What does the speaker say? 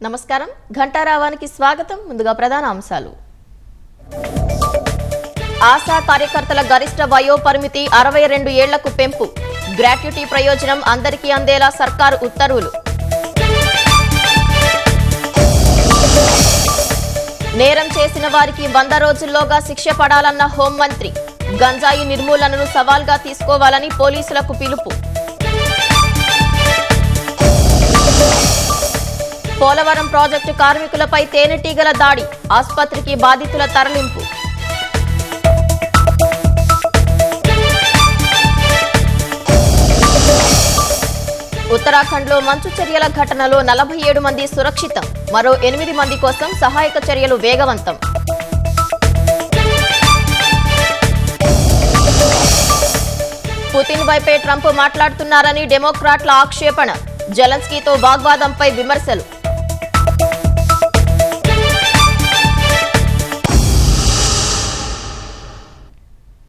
నమస్కారం ఘంటారావానికి స్వాగతం ముందుగా ప్రధాన అంశాలు ఆశా కార్యకర్తల గరిష్ట వయో పరిమితి 62 ఏళ్లకు పెంపు గ్రాట్యుటీ ప్రయోజనం అందరికీ అందేలా సర్కారు ఉత్తర్వులు నేరం చేసిన వారికి 100 రోజుల్లోగా శిక్ష పడాలన్న హోంమంత్రి గంజాయి నిర్మూలనను సవాల్గా తీసుకోవాలని పోలీసులకు పిలుపు పోలవరం ప్రాజెక్టు కార్మికులపై తేనెటీగల దాడి ఆసుపత్రికి బాధితుల తరలింపు ఉత్తరాఖండ్లో మంచు చర్యల ఘటనలో 47 మంది సురక్షితం మరో 8 మంది కోసం సహాయక చర్యలు వేగవంతం పుతిన్ వైపే ట్రంప్ మాట్లాడుతున్నారని డెమోక్రాట్ల ఆక్షేపణ జెలెన్స్కీతో వాగ్వాదంపై విమర్శలు